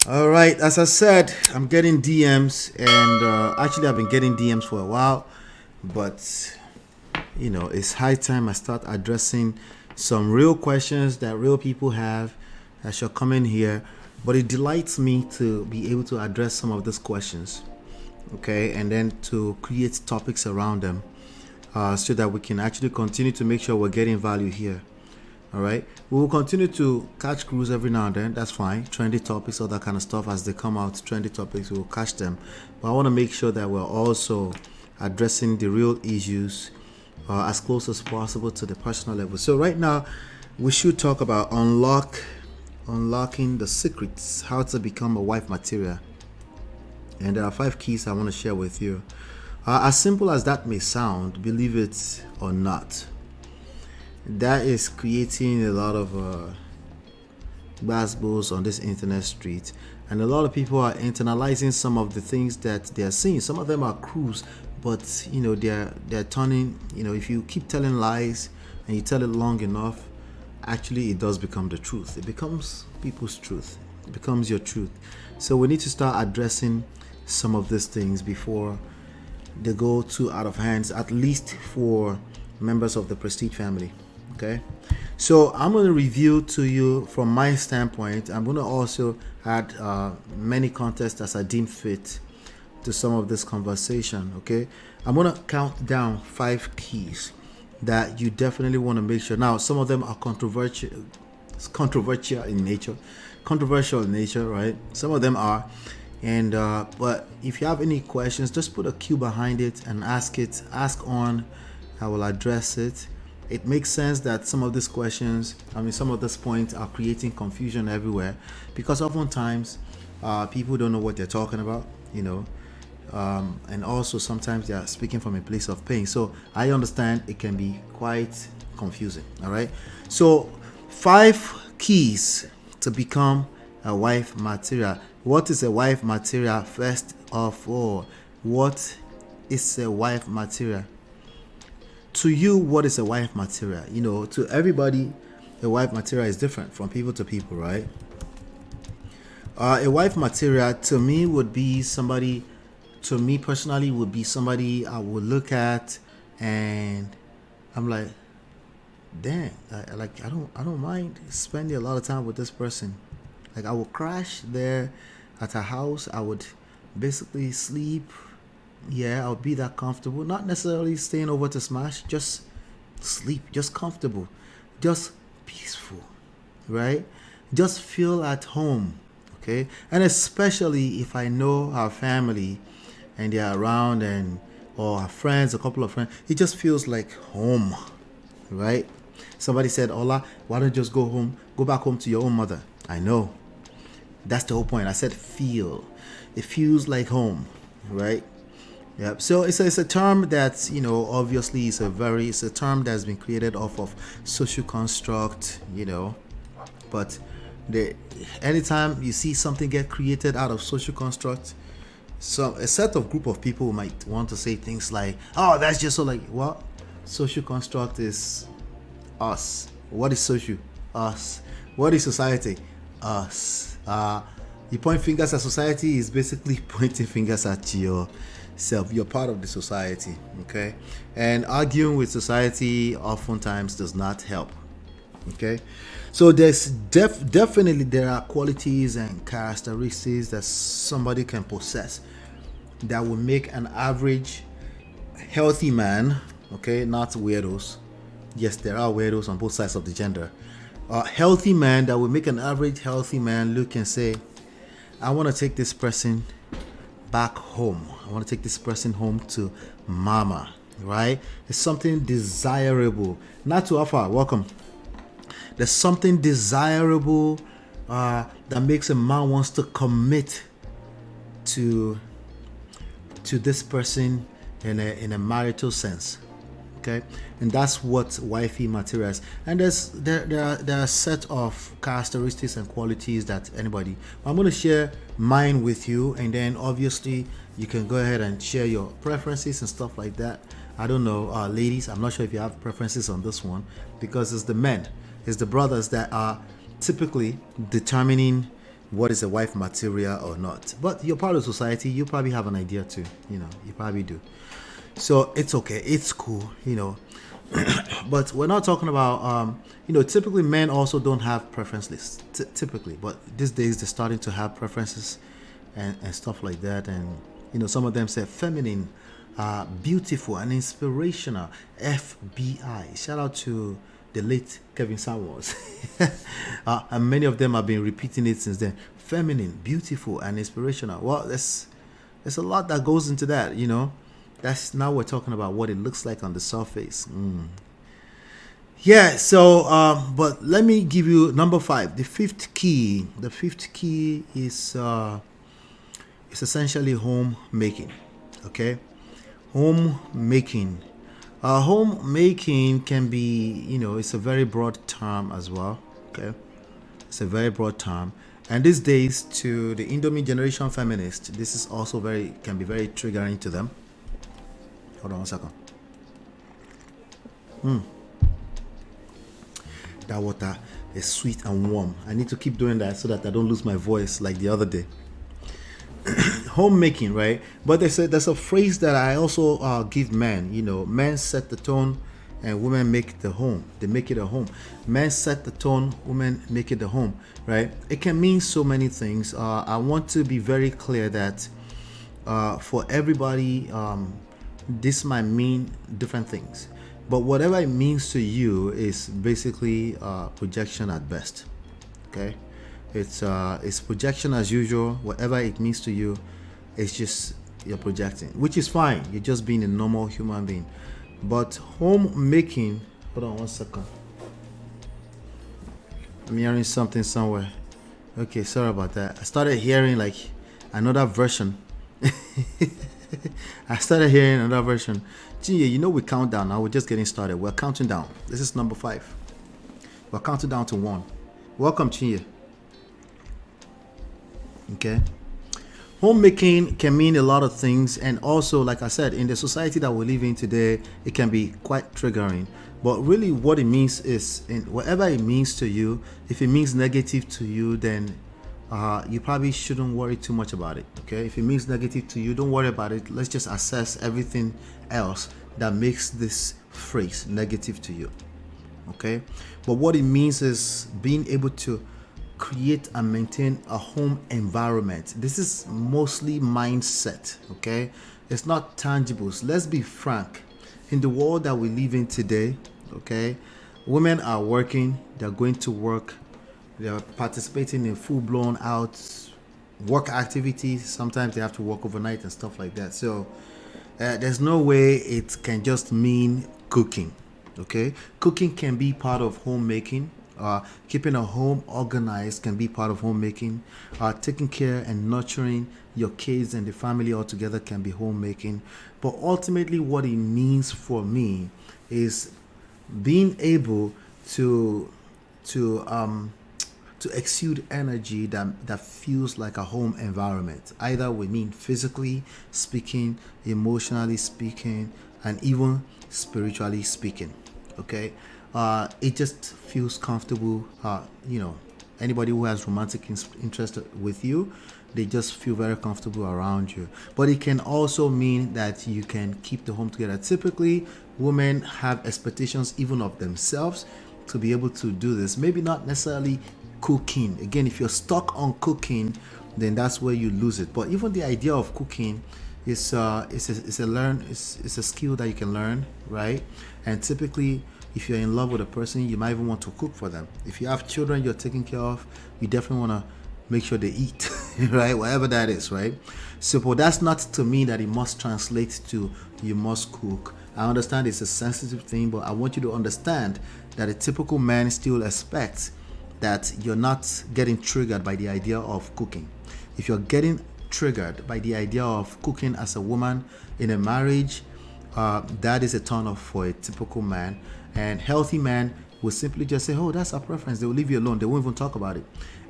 All right, as I said, I'm getting DMs, and actually, I've been getting DMs for a while, but it's high time I start addressing some real questions that real people have that shall come in here. But it delights me to be able to address some of these questions, okay, and then to create topics around them, so that we can actually continue to make sure we're getting value here. All right. We will continue to catch crews every now and then. That's fine. Trendy topics, all that kind of stuff. As they come out, trendy topics, we'll catch them. But I want to make sure that we're also addressing the real issues as close as possible to the personal level. So right now, we should talk about unlocking the secrets, how to become a wife material. And there are 5 keys I want to share with you. As simple as that may sound, believe it or not, that is creating a lot of basketballs on this internet street, and a lot of people are internalizing some of the things that they're seeing. Some of them are cruise, but they're turning. If you keep telling lies and you tell it long enough, actually it does become the truth. It becomes people's truth. It becomes your truth. So we need to start addressing some of these things before they go too out of hands, at least for members of the Prestige family. Okay, so I'm going to review to you from my standpoint. I'm going to also add many contests as I deem fit to some of this conversation. Okay, I'm going to count down 5 keys that you definitely want to make sure. Now, some of them are controversial in nature, right? Some of them are, and but if you have any questions, just put a Q behind it and ask on. I will address it. It makes sense that some of these questions, some of these points are creating confusion everywhere, because oftentimes people don't know what they're talking about, and also sometimes they are speaking from a place of pain. So I understand it can be quite confusing. All right. So 5 keys to become a wife material. What is a wife material? First of all, what is a wife material? To you, what is a wife material? To everybody, a wife material is different from people to people, right? A wife material to me would be somebody, to me personally, would be somebody I would look at and I'm like, dang, I don't mind spending a lot of time with this person. Like, I would crash there at her house. I would basically sleep. Yeah, I'll be that comfortable. Not necessarily staying over to smash, just sleep, just comfortable, just peaceful, right? Just feel at home, okay? And especially if I know our family and they're around, or our friends, a couple of friends, it just feels like home, right? Somebody said, Ola, why don't you just go back home to your own mother? I know. That's the whole point. I said feel. It feels like home, right? Yeah, so it's a term that obviously it's a term that's been created off of social construct, but anytime you see something get created out of social construct, so a set of group of people might want to say things like, "Oh, that's just so like what? Social construct is us. What is social? Us. What is society? Us. You point fingers at society is basically pointing fingers at yourself. You're part of the society, okay? And arguing with society oftentimes does not help, okay? So there's definitely there are qualities and characteristics that somebody can possess that will make an average healthy man, okay, not weirdos. Yes, there are weirdos on both sides of the gender. Healthy man that will make an average healthy man look and say, I want to take this person back home. I want to take this person home to mama, right? It's something desirable. Not too far. Welcome. There's something desirable that makes a man wants to commit to this person in a marital sense. Okay, and that's what wifey material is. And there are a set of characteristics and qualities that anybody. I'm going to share mine with you, and then obviously you can go ahead and share your preferences and stuff like that. I don't know, ladies, I'm not sure if you have preferences on this one, because it's the men, it's the brothers that are typically determining what is a wife material or not. But you're part of society, you probably have an idea too. You probably do. So it's okay, it's cool. But we're not talking about typically men also don't have preference lists typically, but these days they're starting to have preferences and stuff like that. And some of them say feminine, beautiful and inspirational, FBI. Shout out to the late Kevin Samuels. And many of them have been repeating it since then. Feminine, beautiful and inspirational. Well, there's a lot that goes into that. That's now we're talking about what it looks like on the surface. Yeah, so but let me give you number 5, the fifth key. The fifth key is essentially homemaking. Okay, homemaking. Homemaking can be, it's a very broad term as well. Okay, it's a very broad term. And these days, to the Indomie generation feminist, this is also can be very triggering to them. Hold on 1 second. That water is sweet and warm. I need to keep doing that so that I don't lose my voice like the other day. Homemaking, right? But there's a phrase that I also give men. Men set the tone and women make the home. They make it a home. Men set the tone, women make it a home, right? It can mean so many things. I want to be very clear that for everybody, this might mean different things. But whatever it means to you is basically projection at best. Okay, it's projection as usual. Whatever it means to you, it's just you're projecting, which is fine. You're just being a normal human being. But homemaking. Hold on 1 second. I'm hearing something somewhere. Okay, sorry about that. I started hearing like another version. I started hearing another version. Chinye, we count down now. We're just getting started. We're counting down. This is number 5. We're counting down to 1. Welcome, Chinye. Okay. Homemaking can mean a lot of things, and also, like I said, in the society that we live in today, it can be quite triggering. But really, what it means is, whatever it means to you, if it means negative to you, then you probably shouldn't worry too much about it. Okay, if it means negative to you, don't worry about it. Let's just assess everything else that makes this phrase negative to you. Okay, but what it means is being able to create and maintain a home environment. This is mostly mindset. Okay, it's not tangibles. Let's be frank. In the world that we live in today, okay, women are working. They're going to work. They're participating in full-blown out work activities. Sometimes they have to work overnight and stuff like that. So there's no way it can just mean cooking. Okay, cooking can be part of homemaking. Keeping a home organized can be part of homemaking. Taking care and nurturing your kids and the family all together can be homemaking. But ultimately, what it means for me is being able to exude energy that feels like a home environment. Either we mean physically speaking, emotionally speaking, and even spiritually speaking. Okay, it just feels comfortable. Anybody who has romantic interest with you, they just feel very comfortable around you. But it can also mean that you can keep the home together. Typically, women have expectations even of themselves to be able to do this. Maybe not necessarily cooking. Again, if you're stuck on cooking, then that's where you lose it. But even the idea of cooking is a skill that you can learn, right? And typically, if you're in love with a person, you might even want to cook for them. If you have children you're taking care of, you definitely want to make sure they eat, right? Whatever that is, right? So, but that's not to mean that it must translate to you must cook. I understand it's a sensitive thing, but I want you to understand that a typical man still expects that you're not getting triggered by the idea of cooking. If you're getting triggered by the idea of cooking as a woman in a marriage, that is a turn off for a typical man. And healthy man will simply just say, oh, that's our preference. They will leave you alone. They won't even talk about it.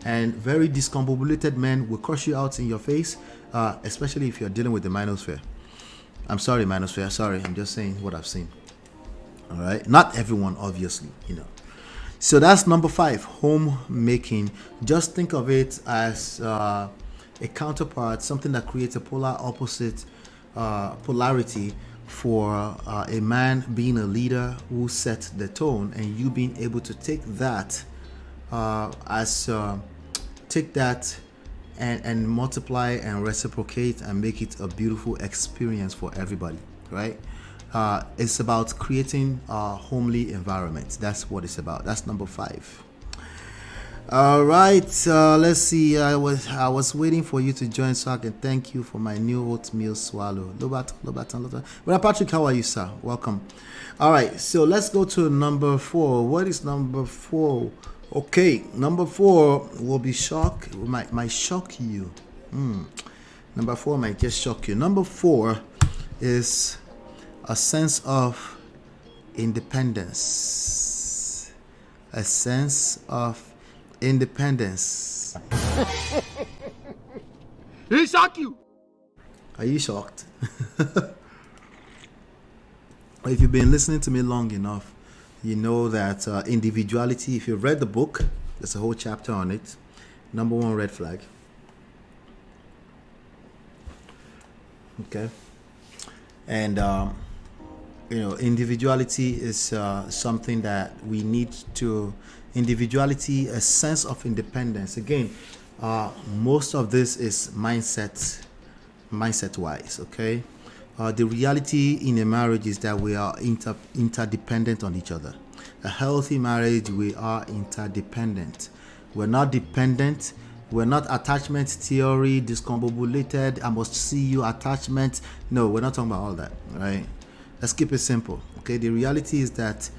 And very discombobulated men will crush you out in your face, especially if you're dealing with the manosphere. I'm sorry, manosphere. Sorry, I'm just saying what I've seen. All right. Not everyone, obviously, So that's number 5, homemaking. Just think of it as a counterpart, something that creates a polar opposite polarity for a man being a leader who sets the tone, and you being able to take that as take that and multiply and reciprocate and make it a beautiful experience for everybody, right? It's about creating a homely environment. That's what it's about. That's number 5. All right, let's see. I was waiting for you to join so I can thank you for my new oatmeal swallow. Lobaton. Well, Patrick, how are you, sir? Welcome. All right, so let's go to number 4. What is number 4? Okay, number 4 will be shock. Might shock you. Number 4 might just shock you. Number 4 is a sense of independence. A sense of independence. He shock you. Are you shocked? If you've been listening to me long enough, you know that individuality, if you've read the book, there's a whole chapter on it. Number 1 red flag. Okay. And individuality is something that we need to. Individuality, a sense of independence. Again, most of this is mindset wise. Okay. The reality in a marriage is that we are interdependent on each other. A healthy marriage, we are interdependent. We're not dependent. We're not attachment theory, discombobulated, I must see you attachment. No, we're not talking about all that, right? Let's keep it simple, okay? The reality is that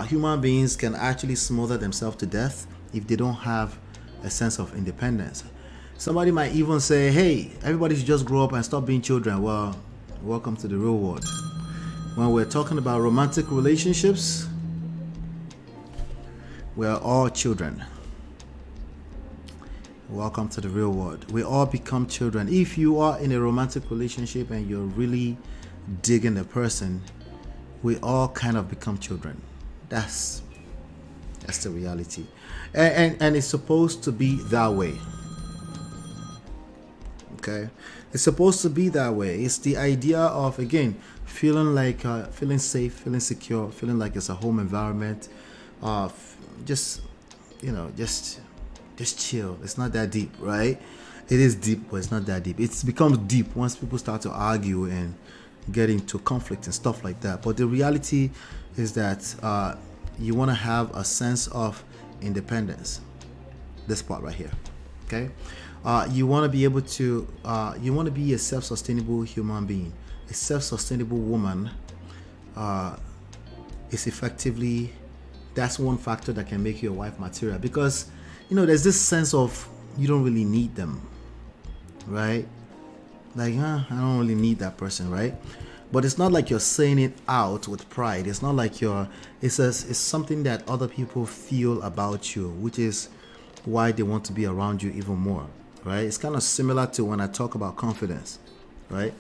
human beings can actually smother themselves to death if they don't have a sense of independence. Somebody might even say, hey, everybody should just grow up and stop being children. Well, welcome to the real world. When we're talking about romantic relationships, we're all children. Welcome to the real world. We all become children. If you are in a romantic relationship and you're really digging the person, we all kind of become children. That's the reality. And it's supposed to be that way. Okay? It's supposed to be that way. It's the idea of, again, feeling like feeling safe, feeling secure, feeling like it's a home environment. Just chill. It's not that deep, right? It is deep, but it's not that deep. It becomes deep once people start to argue and get into conflict and stuff like that. But the reality is that you want to have a sense of independence. This part right here, okay? You want to be able to, you want to be a self-sustainable human being. A self-sustainable woman is effectively, that's one factor that can make you a wife material, because there's this sense of you don't really need them, right? Like, I don't really need that person, right? But it's not like you're saying it out with pride. It's not like it's something that other people feel about you, which is why they want to be around you even more, right? It's kind of similar to when I talk about confidence, right?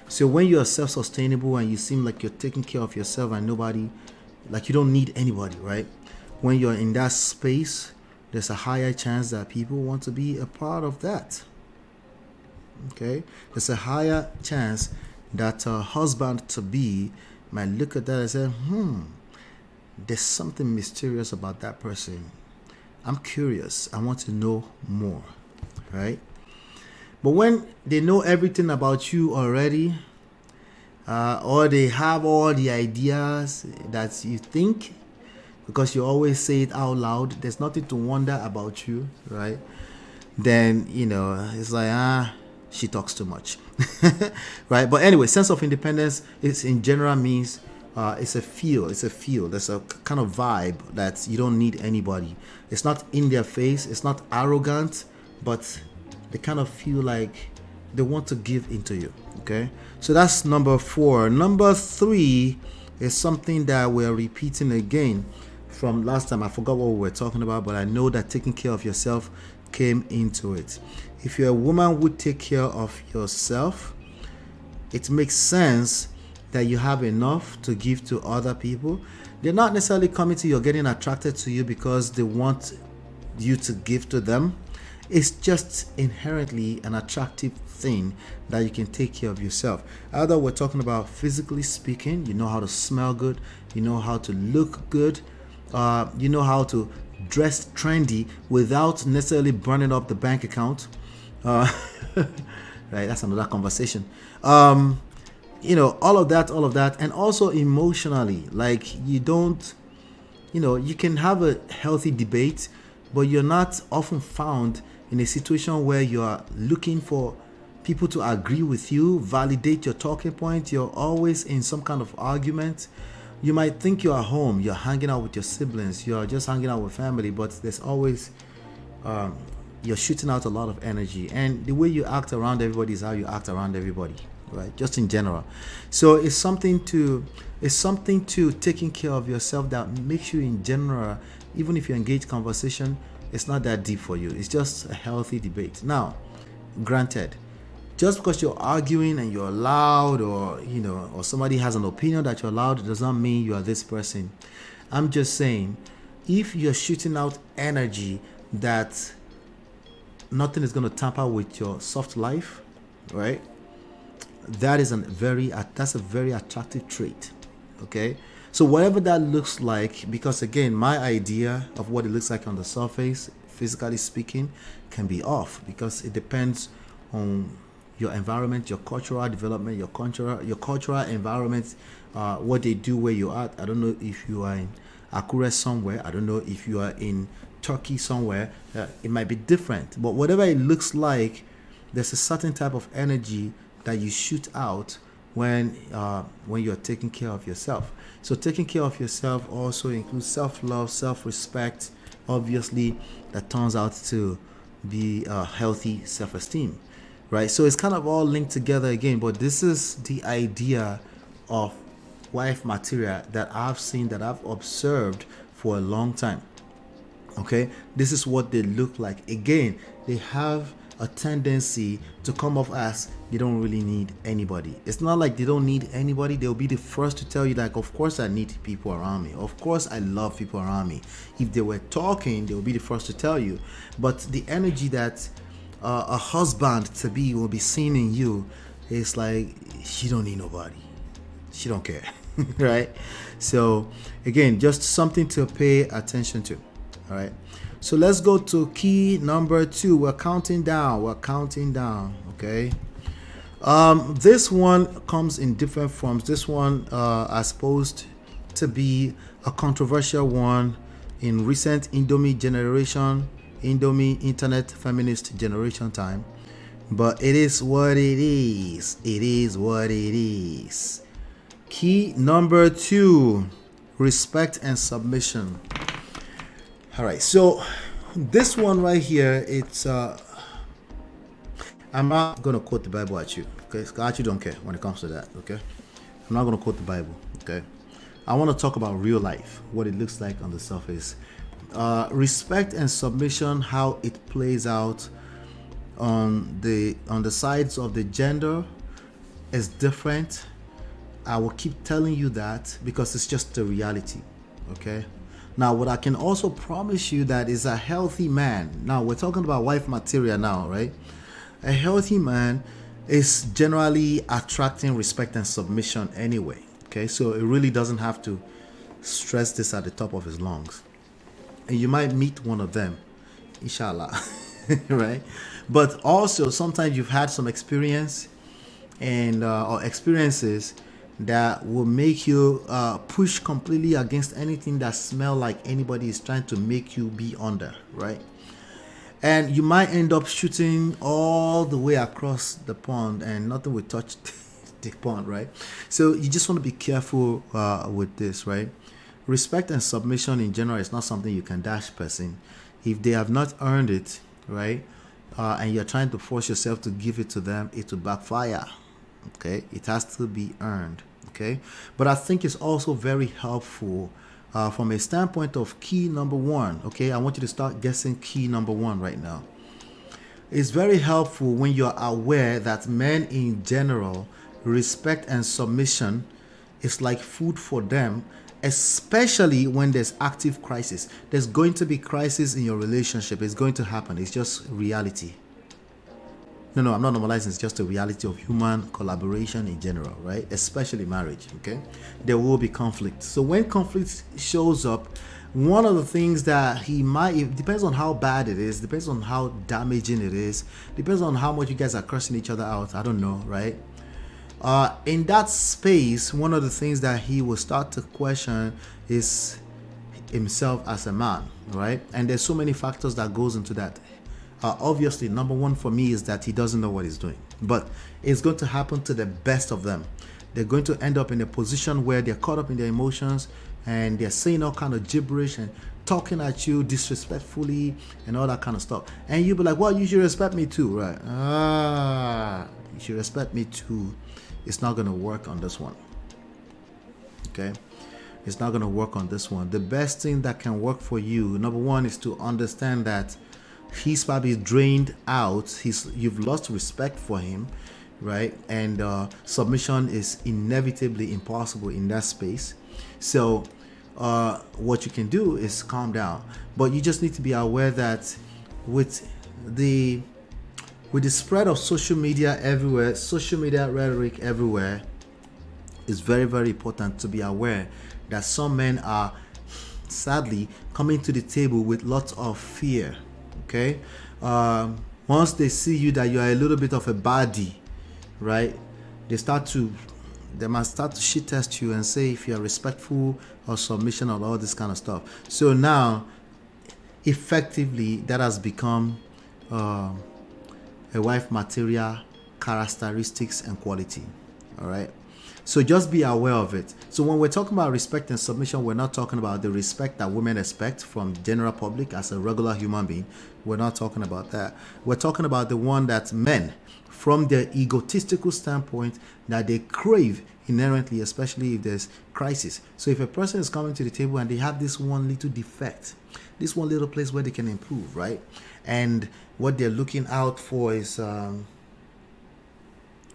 So when you're self-sustainable and you seem like you're taking care of yourself and nobody, like you don't need anybody, right? When you're in that space, there's a higher chance that people want to be a part of that. Okay? There's a higher chance that a husband-to-be might look at that and say, there's something mysterious about that person. I'm curious. I want to know more. Right? But when they know everything about you already, or they have all the ideas that you think, because you always say it out loud, there's nothing to wonder about you, right? Then, it's like, she talks too much, right? But anyway, sense of independence is in general means it's a feel. There's a kind of vibe that you don't need anybody. It's not in their face. It's not arrogant, but they kind of feel like they want to give into you, okay? So that's number 4. Number 3 is something that we're repeating again from last time. I forgot what we were talking about, but I know that taking care of yourself came into it. If you're a woman who take care of yourself, it makes sense that you have enough to give to other people. They're not necessarily coming to you or getting attracted to you because they want you to give to them. It's just inherently an attractive thing that you can take care of yourself. Either we're talking about physically speaking, you know how to smell good, you know how to look good, you know how to dress trendy without necessarily burning up the bank account. Right, that's another conversation. All of that, and also emotionally, like you don't, you can have a healthy debate, but you're not often found in a situation where you are looking for people to agree with you, validate your talking point. You're always in some kind of argument. You might think you're at home, you're hanging out with your siblings, you're just hanging out with family, but there's always you're shooting out a lot of energy, and the way you act around everybody is how you act around everybody, right? Just in general. So it's something to taking care of yourself that makes you, in general, even if you engage conversation, it's not that deep for you. It's just a healthy debate. Now, granted, just because you're arguing and you're loud, or or somebody has an opinion that you're loud, does not mean you are this person. I'm just saying, if you're shooting out energy that nothing is going to tamper with your soft life, right? That's a very attractive trait. Okay, so whatever that looks like, because again, my idea of what it looks like on the surface, physically speaking, can be off, because it depends on your environment, your cultural development, your cultural environment, what they do where you are. I don't know if you are in Akure somewhere. I don't know if you are in Turkey somewhere. It might be different, but whatever it looks like, there's a certain type of energy that you shoot out when you're taking care of yourself. So taking care of yourself also includes self-love, self-respect. Obviously, that turns out to be a healthy self-esteem, right? So it's kind of all linked together again, but this is the idea of wife material that I've seen, that I've observed for a long time. Okay, this is what they look like. Again, they have a tendency to come off as they don't really need anybody. It's not like they don't need anybody. They'll be the first to tell you, like, of course I need people around me. Of course I love people around me. If they were talking, they'll be the first to tell you. But the energy that a husband to be will be seeing in you is like, she don't need nobody. She don't care. Right? So again, just something to pay attention to. All right. So let's go to key number 2. We're counting down. Okay. This one comes in different forms. This one is supposed to be a controversial one in recent Indomie internet feminist generation time. But it is what it is. It is what it is. Key number 2, respect and submission. All right, so this one right here, it's I'm not gonna quote the Bible at you, okay? I actually don't care when it comes to that, okay? I'm not gonna quote the Bible, okay? I want to talk about real life, what it looks like on the surface. Respect and submission, how it plays out on the sides of the gender is different. I will keep telling you that because it's just the reality, okay? Now, what I can also promise you that is a healthy man. Now, we're talking about wife material now, right? A healthy man is generally attracting respect and submission anyway, okay? So it really doesn't have to stress this at the top of his lungs. And you might meet one of them, inshallah, right? But also, sometimes you've had some experience and or experiences that will make you push completely against anything that smell like anybody is trying to make you be under, right? And you might end up shooting all the way across the pond and nothing will touch the pond, right? So you just want to be careful with this, right? Respect and submission in general is not something you can dash person. If they have not earned it, right, and you're trying to force yourself to give it to them, it will backfire. Okay, it has to be earned. Okay, but I think it's also very helpful from a standpoint of key number 1. Okay, I want you to start guessing key number 1 right now. It's very helpful when you're aware that men in general, respect and submission is like food for them, especially when there's active crisis. There's going to be crisis in your relationship. It's going to happen. It's just reality. No, I'm not normalizing. It's just a reality of human collaboration in general, right? Especially marriage, okay? There will be conflict. So when conflict shows up, one of the things that he might, it depends on how bad it is, depends on how damaging it is, depends on how much you guys are cursing each other out. I don't know, right? In that space, one of the things that he will start to question is himself as a man, right? And there's so many factors that goes into that. Obviously, number one for me is that he doesn't know what he's doing, but it's going to happen to the best of them. They're going to end up in a position where they're caught up in their emotions and they're saying all kind of gibberish and talking at you disrespectfully and all that kind of stuff. And you'll be like, well, you should respect me too, right? You should respect me too. It's not going to work on this one. Okay? It's not going to work on this one. The best thing that can work for you, number one, is to understand that he's probably drained out. You've lost respect for him, right? And submission is inevitably impossible in that space. So what you can do is calm down, but you just need to be aware that with the spread of social media everywhere, social media rhetoric everywhere, it's very, very important to be aware that some men are sadly coming to the table with lots of fear. Okay, once they see you that you are a little bit of a baddie, right? They must start to shit test you and say if you are respectful or submission or all this kind of stuff. So now, effectively, that has become a wife material characteristics and quality. All right. So just be aware of it. So when we're talking about respect and submission, we're not talking about the respect that women expect from the general public as a regular human being. We're not talking about that. We're talking about the one that men, from their egotistical standpoint, that they crave inherently, especially if there's crisis. So if a person is coming to the table and they have this one little defect, this one little place where they can improve, right? And what they're looking out for is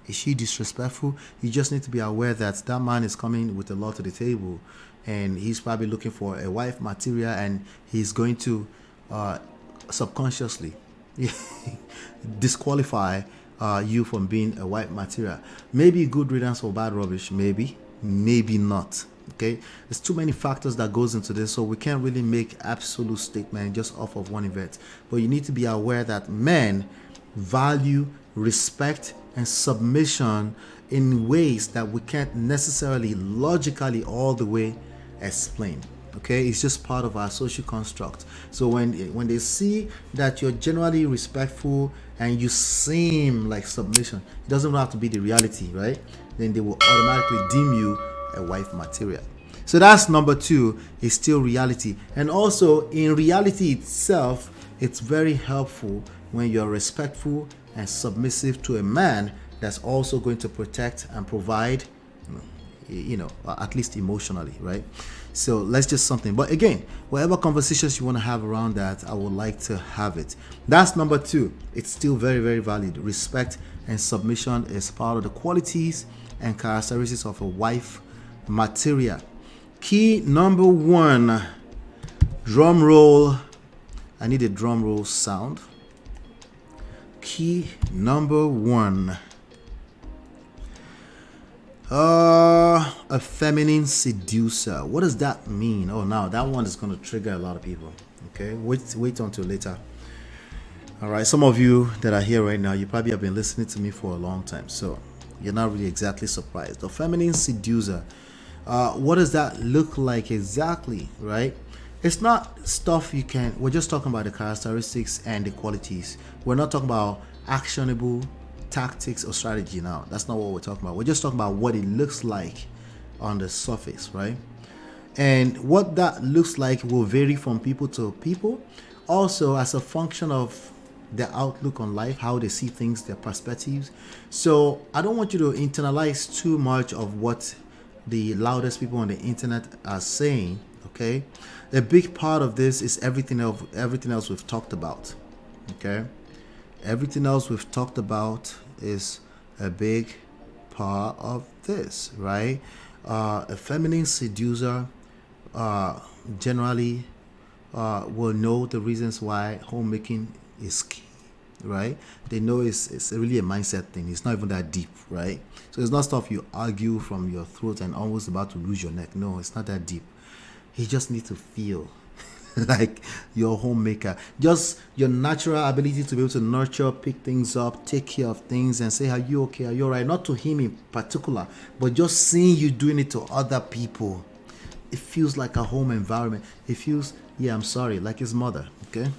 she disrespectful? You just need to be aware that that man is coming with a lot to the table, and he's probably looking for a wife material, and he's going to subconsciously disqualify you from being a wife material. Maybe good riddance for bad rubbish, maybe not. Okay, there's too many factors that goes into this, so we can't really make absolute statement just off of one event. But you need to be aware that men value respect and submission in ways that we can't necessarily logically all the way explain. Okay, it's just part of our social construct. So when they see that you're generally respectful and you seem like submission, it doesn't have to be the reality, right? Then they will automatically deem you a wife material. So that's number two, is still reality. And also in reality itself, it's very helpful when you're respectful and submissive to a man that's also going to protect and provide, at least emotionally, right? So let's just something. But again, whatever conversations you want to have around that, I would like to have it. That's number two. It's still very, very valid. Respect and submission is part of the qualities and characteristics of a wife material. Key number one, drum roll. I need a drum roll sound. Key number one, a feminine seducer. What does that mean? Oh, now that one is going to trigger a lot of people. Okay, wait until later. All right, some of you that are here right now, you probably have been listening to me for a long time, so you're not really exactly surprised. The feminine seducer, what does that look like exactly, right? It's not stuff we're just talking about the characteristics and the qualities. We're not talking about actionable tactics or strategy now. That's not what we're talking about. We're just talking about what it looks like on the surface, right? And what that looks like will vary from people to people. Also, as a function of their outlook on life, how they see things, their perspectives. So I don't want you to internalize too much of what the loudest people on the internet are saying. Okay, a big part of this is everything else we've talked about. Okay, everything else we've talked about is a big part of this, right? A feminine seducer generally will know the reasons why homemaking is key, right? They know it's really a mindset thing. It's not even that deep, right? So it's not stuff you argue from your throat and almost about to lose your neck. No, it's not that deep. You just need to feel like your homemaker. Just your natural ability to be able to nurture, pick things up, take care of things, and say, "Are you okay? Are you alright?" Not to him in particular, but just seeing you doing it to other people. It feels like a home environment. It feels, yeah, I'm sorry, like his mother. Okay.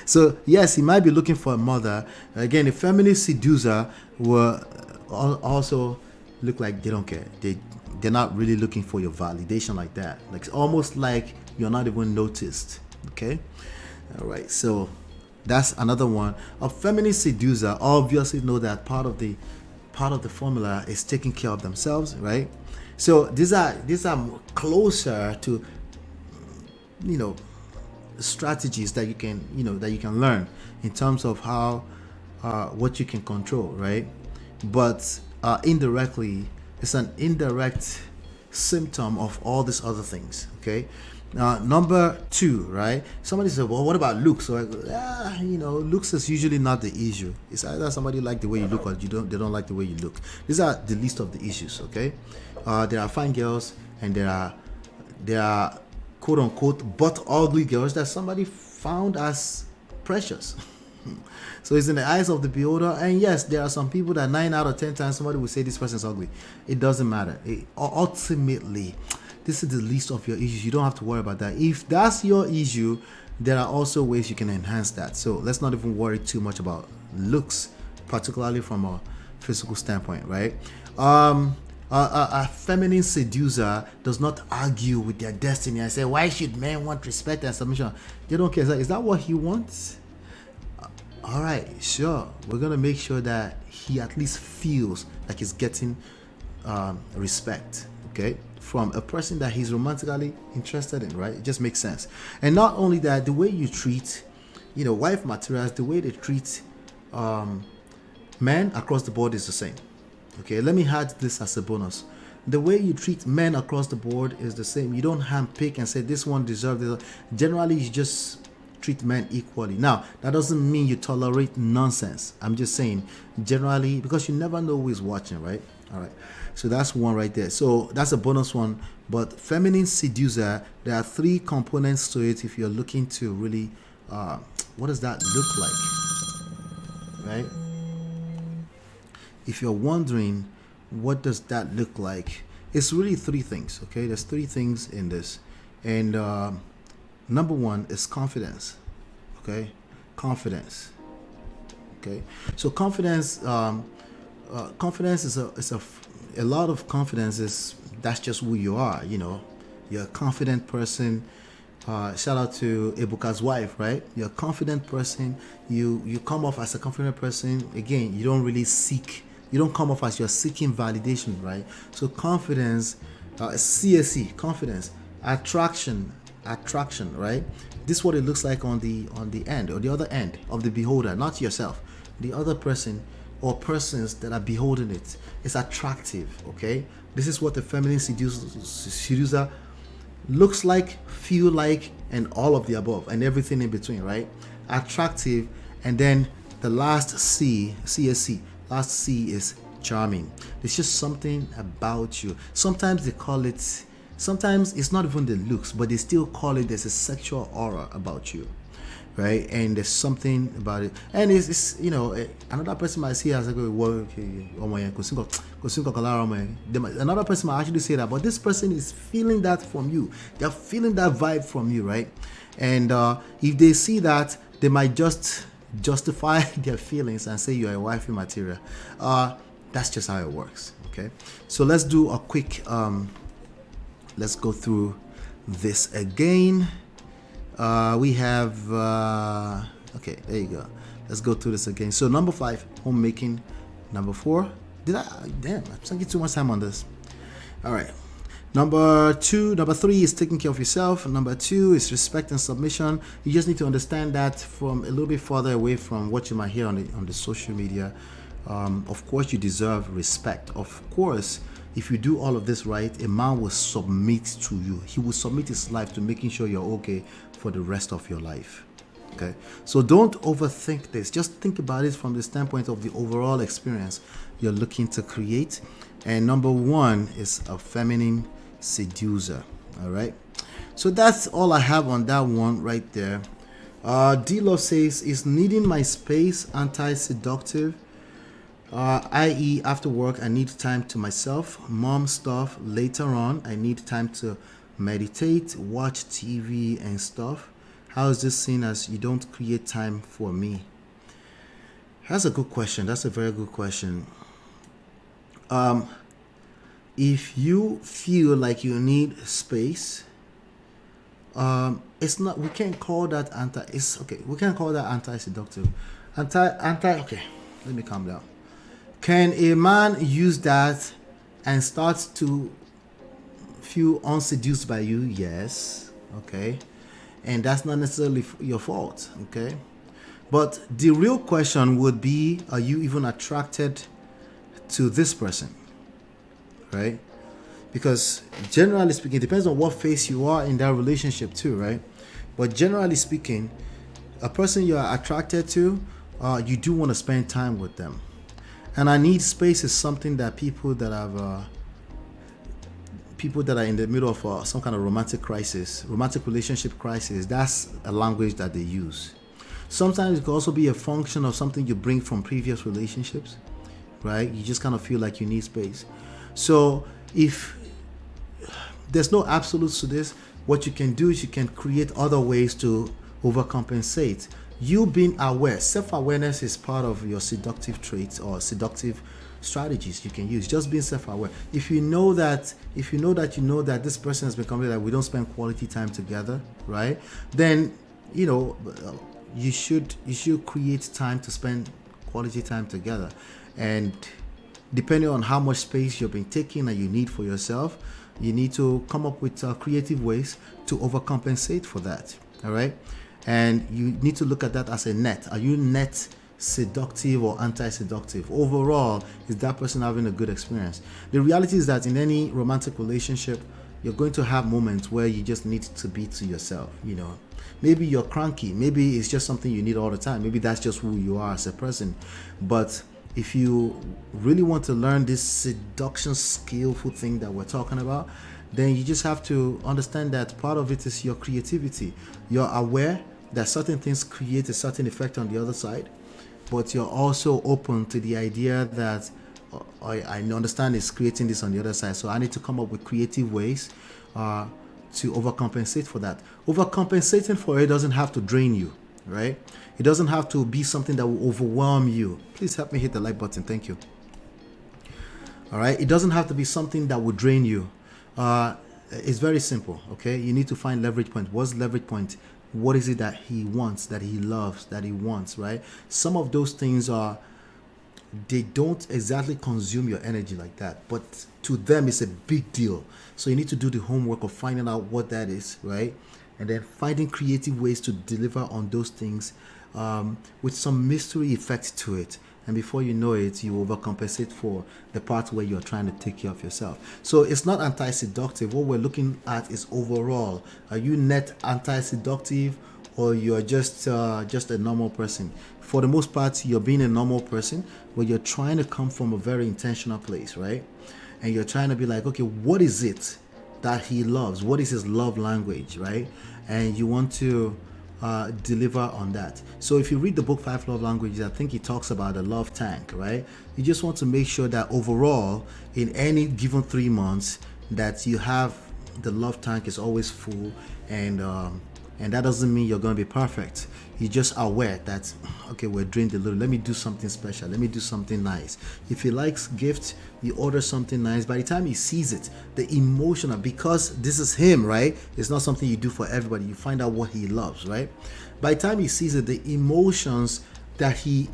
So yes, he might be looking for a mother. Again, a feminist seducer will also look like they don't care. They're not really looking for your validation like that. Like it's almost like you're not even noticed. Okay. All right. So that's another one. A feminist seducer obviously know that part of the formula is taking care of themselves, right? So these are closer to, strategies that you can learn in terms of how what you can control, right? But indirectly, it's an indirect symptom of all these other things. Okay. Number two, right? Somebody said, "Well, what about looks?" So I go, looks is usually not the issue. It's either somebody like the way you look or they don't like the way you look. These are the least of the issues. Okay. There are fine girls and there are quote unquote but ugly girls that somebody found as precious. So it's in the eyes of the beholder. And yes, there are some people that 9 out of 10 times somebody will say this person is ugly. It doesn't matter. Ultimately, this is the least of your issues. You don't have to worry about that. If that's your issue, there are also ways you can enhance that. So let's not even worry too much about looks, particularly from a physical standpoint, right? A feminine seducer does not argue with their destiny and say, "Why should men want respect and submission?" They don't care. Is that what he wants? All right, sure. We're going to make sure that he at least feels like he's getting respect, okay, from a person that he's romantically interested in, right? It just makes sense. And not only that, the way you treat, wife materials, the way they treat men across the board is the same. Okay, let me add this as a bonus. The way you treat men across the board is the same. You don't handpick and say this one deserves this. Generally, you just treat men equally. Now, that doesn't mean you tolerate nonsense. I'm just saying, generally, because you never know who is watching, right? All right. So that's one right there. So that's a bonus one. But feminine seducer, there are 3 components to it. If you're looking to really, what does that look like, right? If you're wondering, what does that look like? It's really 3 things, okay? There's 3 things in this. And number 1 is confidence, okay? Confidence, okay? So confidence is a lot of confidence is, that's just who you are, You're a confident person. Shout out to Ebuka's wife, right? You're a confident person. You come off as a confident person. Again, you don't come off as you're seeking validation, right? So confidence, CSE, confidence, attraction, right? This is what it looks like on the end or the other end of the beholder, not yourself. The other person or persons that are beholding it is attractive, okay? This is what the feminine seducer looks like, feel like, and all of the above and everything in between, right? Attractive. And then the last C, CSC, last C is charming. There's just something about you. Sometimes it's not even the looks, but they still call it, there's a sexual aura about you, right? And there's something about it. And it's another person might see as I go, well, okay, another person might actually say that, but this person is feeling that from you. They're feeling that vibe from you, right? And if they see that, they might just justify their feelings and say you're a wifey material. That's just how it works, okay? So let's do a quick, let's go through this again. We have, okay, there you go. Let's go through this again. So number 5, homemaking. Number 4, I'm spending too much time on this. All right. Number 3 is taking care of yourself. Number 2 is respect and submission. You just need to understand that from a little bit further away from what you might hear on the social media. Of course, you deserve respect. Of course, if you do all of this right, a man will submit to you. He will submit his life to making sure you're okay for the rest of your life. Okay, so don't overthink this. Just think about it from the standpoint of the overall experience you're looking to create. And number one is a feminine seducer. All right, so that's all I have on that one right there. D-Love says, is needing my space anti-seductive? I.e., after work, I need time to myself. Mom stuff later on. I need time to meditate, watch TV and stuff. How is this seen as you don't create time for me? That's a good question. That's a very good question. If you feel like you need space, it's not. We can't call that anti. It's okay. We can't call that anti-seductive. Okay. Let me calm down. Can a man use that and start to feel unseduced by you? Yes. Okay. And that's not necessarily your fault. Okay. But the real question would be, are you even attracted to this person? Right? Because generally speaking, it depends on what phase you are in that relationship too, right? But generally speaking, a person you are attracted to, you do want to spend time with them. And I need space is something that people that are in the middle of some kind of romantic relationship crisis, that's a language that they use. Sometimes it could also be a function of something you bring from previous relationships, right? You just kind of feel like you need space. So if there's no absolutes to this, what you can do is you can create other ways to overcompensate. You being aware, self-awareness is part of your seductive traits or seductive strategies you can use. Just being self-aware. If you know that this person has become that we don't spend quality time together, right? Then you should create time to spend quality time together. And depending on how much space you've been taking and you need for yourself, you need to come up with creative ways to overcompensate for that. All right. And you need to look at that as a net. Are you net seductive or anti-seductive? Overall, is that person having a good experience? The reality is that in any romantic relationship, you're going to have moments where you just need to be to yourself. Maybe you're cranky. Maybe it's just something you need all the time. Maybe that's just who you are as a person. But if you really want to learn this seduction skillful thing that we're talking about, then you just have to understand that part of it is your creativity. You're aware that certain things create a certain effect on the other side, but you're also open to the idea that I understand it's creating this on the other side, so I need to come up with creative ways to overcompensate for that. Overcompensating for it doesn't have to drain you, right? It doesn't have to be something that will overwhelm you. Please help me hit the like button. Thank you. All right. It doesn't have to be something that will drain you. It's very simple. Okay. You need to find leverage point. What's leverage point? What is it that he wants, that he loves, that he wants, right? Some of those things they don't exactly consume your energy like that, but to them it's a big deal. So you need to do the homework of finding out what that is, right? And then finding creative ways to deliver on those things with some mystery effect to it. And before you know it, you overcompensate for the part where you're trying to take care of yourself. So it's not anti-seductive. What we're looking at is overall. Are you net anti-seductive, or you're just a normal person? For the most part, you're being a normal person, but you're trying to come from a very intentional place, right? And you're trying to be like, okay, what is it that he loves? What is his love language, right? And you want to deliver on that. So if you read the book 5 Love Languages, I think he talks about a love tank, right? You just want to make sure that overall in any given 3 months that you have the love tank is always full, and that doesn't mean you're going to be perfect. You're just aware that, okay, we're drained a little. Let me do something special. Let me do something nice. If he likes gifts, you order something nice. By the time he sees it, the emotion of, because this is him, right? It's not something you do for everybody. You find out what he loves, right? By the time he sees it, the emotions that he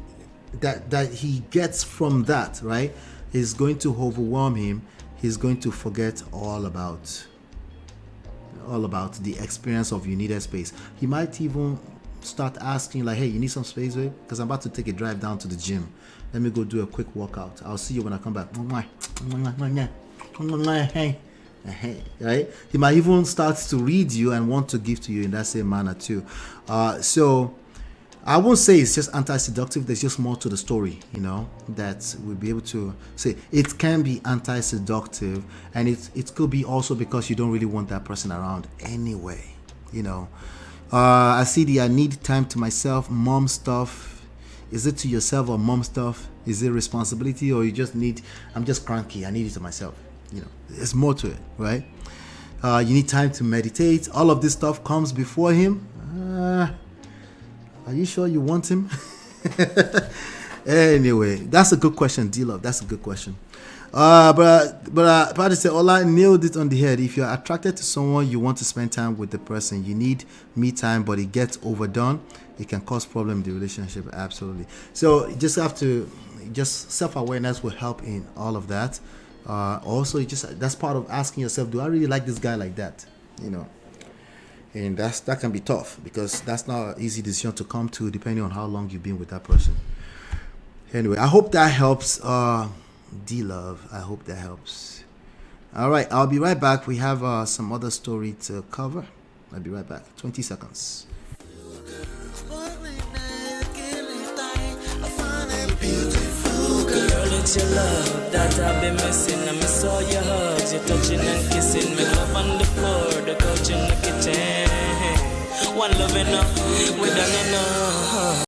gets from that, right, is going to overwhelm him. He's going to forget all about the experience of you needed space. He might even start asking like, hey, you need some space, babe? Because I'm about to take a drive down to the gym. Let me go do a quick workout. I'll see you when I come back. right? He might even start to read you and want to give to you in that same manner too. So I won't say it's just anti-seductive. There's just more to the story, that we'll be able to say it can be anti-seductive, and it could be also because you don't really want that person around anyway. I see I need time to myself, mom stuff. Is it to yourself or mom stuff? Is it responsibility, or you just need, I'm just cranky, I need it to myself? There's more to it, right? You need time to meditate. All of this stuff comes before him. Are you sure you want him? Anyway, that's a good question, D-Love. That's a good question. But Paddy said, Ola nailed it on the head. If you're attracted to someone, you want to spend time with the person. You need me time, but it gets overdone. It can cause problem in the relationship. Absolutely. So you just have to, self-awareness will help in all of that. Also, that's part of asking yourself, do I really like this guy like that? And that can be tough, because that's not an easy decision to come to depending on how long you've been with that person. Anyway, I hope that helps. D-Love, I hope that helps. All right, I'll be right back. We have some other story to cover. I'll be right back. 20 seconds. It's your love that I've been missing. I miss all your hugs, your touching and kissing. Make love on the floor, the couch in the kitchen. One love enough, we done enough.